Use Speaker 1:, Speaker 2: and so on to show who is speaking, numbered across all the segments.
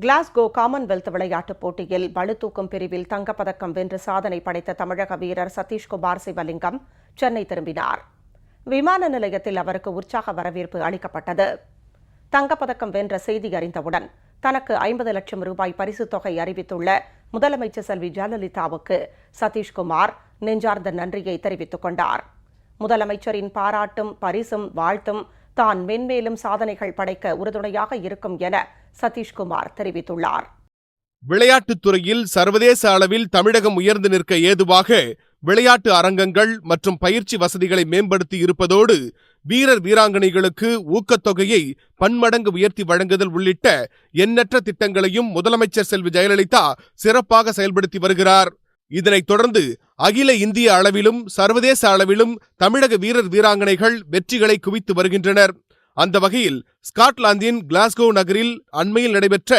Speaker 1: Glasgow Commonwealth விளையாட்டுப் போட்டியில் பளுதூக்கும் பிரிவில் தங்கப்பதக்கம் வென்று சாதனை படைத்த தமிழக வீரர் சதீஷ்குமார் சிவலிங்கம் சென்னை திரும்பினார். விமான நிலையத்தில் அவருக்கு உற்சாக வரவேற்பு அளிக்கப்பட்டது. தங்கப்பதக்கம் வென்ற செய்தி அறிந்தவுடன் தனக்கு 50 லட்சம் ரூபாய் பரிசுத் தொகை அறிவித்துள்ள முதலமைச்சர் செல்வி ஜெயலலிதாவுக்கு சதீஷ்குமார் நெஞ்சார்ந்த நன்றியை தெரிவித்துக் கொண்டார். முதலமைச்சரின் பாராட்டும் பரிசும் வாழ்த்தும் தான் மென்மேலும் சாதனைகள் படைக்க உறுதுணையாக இருக்கும் என சதீஷ்குமார் தெரிவித்துள்ளார்.
Speaker 2: விளையாட்டுத் துறையில் சர்வதேச அளவில் தமிழகம் உயர்ந்து நிற்க ஏதுவாக விளையாட்டு அரங்கங்கள் மற்றும் பயிற்சி வசதிகளை மேம்படுத்தி இருப்பதோடு வீரர் வீராங்கனைகளுக்கு ஊக்கத்தொகையை பன்மடங்கு உயர்த்தி வழங்குதல் உள்ளிட்ட எண்ணற்ற திட்டங்களையும் முதலமைச்சர் செல்வி ஜெயலலிதா சிறப்பாக செயல்படுத்தி வருகிறார். இதனைத் தொடர்ந்து அகில இந்திய அளவிலும் சர்வதேச அளவிலும் தமிழக வீரர் வீராங்கனைகள் வெற்றிகளை குவித்து வருகின்றனர். அந்த வகையில் ஸ்காட்லாந்தின் கிளாஸ்கோ நகரில் அண்மையில் நடைபெற்ற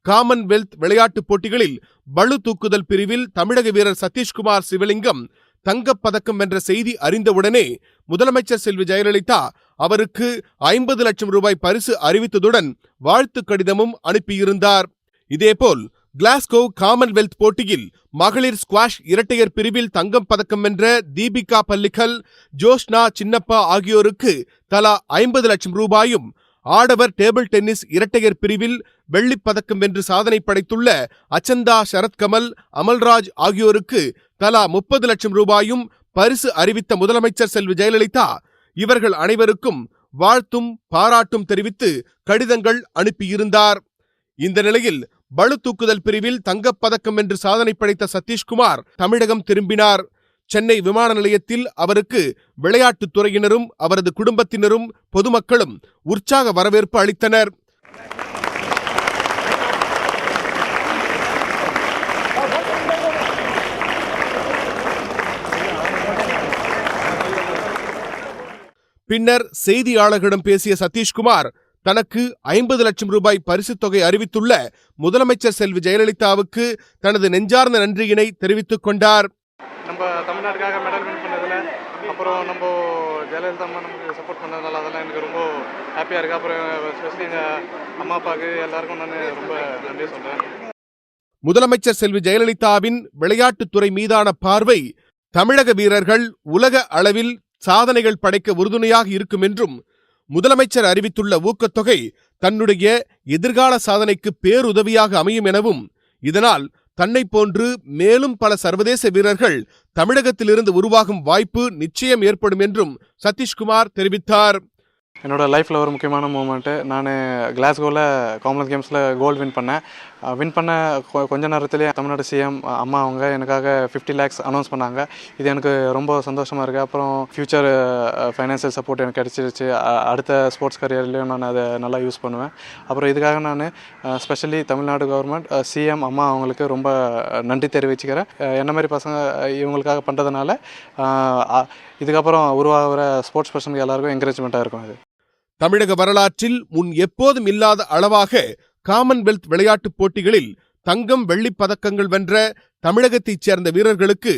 Speaker 2: காமன்வெல்த் விளையாட்டுப் போட்டிகளில் பளு தூக்குதல் பிரிவில் தமிழக வீரர் சதீஷ்குமார் சிவலிங்கம் தங்கப்பதக்கம் வென்ற செய்தி அறிந்தவுடனே முதலமைச்சர் செல்வி ஜெயலலிதா அவருக்கு 50 லட்சம் ரூபாய் பரிசு அறிவித்ததுடன் வாழ்த்து கடிதமும் அனுப்பியிருந்தார். இதேபோல் கிளாஸ்கோ காமன்வெல்த் போட்டியில் மகளிர் ஸ்குவாஷ் இரட்டையர் பிரிவில் தங்கம் பதக்கம் வென்ற தீபிகா பல்லிக்கல், ஜோஷ்னா சின்னப்பா ஆகியோருக்கு தலா 50 லட்சம் ரூபாயும், ஆடவர் டேபிள் டென்னிஸ் இரட்டையர் பிரிவில் வெள்ளிப் பதக்கம் வென்று சாதனை படைத்துள்ள அச்சந்தா சரத்கமல், அமல்ராஜ் ஆகியோருக்கு தலா 30 லட்சம் ரூபாயும் பரிசு அறிவித்த முதலமைச்சர் செல்வி ஜெயலலிதா இவர்கள் அனைவருக்கும் வாழ்த்தும் பாராட்டும் தெரிவித்து கடிதங்கள் அனுப்பியிருந்தார். இந்த நிலையில் பளு தூக்குதல் பிரிவில் தங்கப்பதக்கம் வென்று சாதனை படைத்த சதீஷ்குமார் தமிழகம் திரும்பினார். சென்னை விமான நிலையத்தில் அவருக்கு விளையாட்டுத் துறையினரும் அவரது குடும்பத்தினரும் பொதுமக்களும் உற்சாக வரவேற்பு அளித்தனர். பின்னர் செய்தியாளர்களிடம் பேசிய சதீஷ்குமார் தனக்கு 50 லட்சம் ரூபாய் பரிசுத் தொகை அறிவித்துள்ள முதலமைச்சர் செல்வி ஜெயலலிதாவுக்கு தனது நெஞ்சார்ந்த நன்றியினை தெரிவித்துக் கொண்டார்.
Speaker 3: நம்ம தமிழ்நாட்டுக்காக மெடல் வின் பண்ணதுல, அப்புறம் நம்ம ஜெயலலிதா அம்மா நமக்கு சப்போர்ட் பண்ணதுனால அதெல்லாம் எனக்கு ரொம்ப ஹாப்பியாக இருக்குது. அப்புறம் ஸ்பெஷலி எங்கள் அம்மா அப்பாவுக்கு எல்லாருக்கும் நான் ரொம்ப நன்றி சொல்கிறேன்.
Speaker 2: முதலமைச்சர் செல்வி ஜெயலலிதாவின் விளையாட்டுத்துறை மீதான பார்வை தமிழக வீரர்கள் உலக அளவில் சாதனைகள் படைக்க உறுதுணையாக இருக்கும் என்றும், முதலமைச்சர் அறிவித்துள்ள ஊக்கத்தொகை தன்னுடைய எதிர்கால சாதனைக்கு பேருதவியாக அமையும் எனவும், இதனால் தன்னை போன்று மேலும் பல சர்வதேச வீரர்கள் தமிழகத்திலிருந்து உருவாகும் வாய்ப்பு நிச்சயம் ஏற்படும் என்றும் சதீஷ்குமார் தெரிவித்தார்.
Speaker 3: என்னோட லைஃப்பில் ஒரு முக்கியமான மூமெண்ட்டு, நான் கிளாஸ்கோவில் காமன்வெல்த் கேம்ஸில் கோல்டு வின் பண்ண கொஞ்ச நேரத்திலே தமிழ்நாடு சிஎம் அம்மா அவங்க எனக்காக 50 lakhs அனௌன்ஸ் பண்ணாங்க. இது எனக்கு ரொம்ப சந்தோஷமாக இருக்குது. அப்புறம் ஃப்யூச்சர் ஃபைனான்சியல் சப்போர்ட் எனக்கு கிடச்சிருச்சு. அடுத்த ஸ்போர்ட்ஸ் கரியர்லேயும் நான் அதை நல்லா யூஸ் பண்ணுவேன். அப்புறம் இதுக்காக நான் ஸ்பெஷலி தமிழ்நாடு கவர்மெண்ட், சிஎம் அம்மா அவங்களுக்கு ரொம்ப நன்றி தெரிவிச்சுக்கிறேன். என்ன மாதிரி பசங்க இவங்களுக்காக பண்ணுறதுனால இதுக்கப்புறம் உருவாகிற ஸ்போர்ட்ஸ் பர்சனுக்கு எல்லாருக்கும் என்கரேஜ்மெண்ட்டாக இருக்கும். இது
Speaker 2: தமிழக வரலாற்றில் முன் எப்போதும் இல்லாத அளவாக காமன்வெல்த் விளையாட்டுப் போட்டிகளில் தங்கம் வெள்ளிப் பதக்கங்கள் வென்ற தமிழகத்தைச் சேர்ந்த வீரர்களுக்கு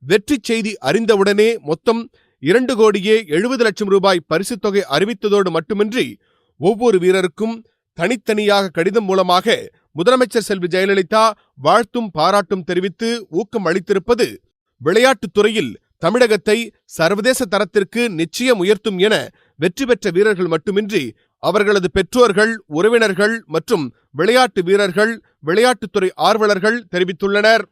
Speaker 2: வெற்றி செய்தி அறிந்தவுடனே மொத்தம் 2,70 லட்சம் ரூபாய் பரிசுத் தொகை அறிவித்ததோடு மட்டுமின்றி ஒவ்வொரு வீரருக்கும் தனித்தனியாக கடிதம் மூலமாக முதலமைச்சர் செல்வி ஜெயலலிதா வாழ்த்தும் பாராட்டும் தெரிவித்து ஊக்கம் அளித்திருப்பது விளையாட்டுத் துறையில் தமிழகத்தை சர்வதேச தரத்திற்கு நிச்சயம் உயர்த்தும் என வெற்றி பெற்ற வீரர்கள் மட்டுமின்றி அவர்களது பெற்றோர்கள், உறவினர்கள் மற்றும் விளையாட்டு வீரர்கள், விளையாட்டுத்துறை ஆர்வலர்கள் தெரிவித்துள்ளனர்.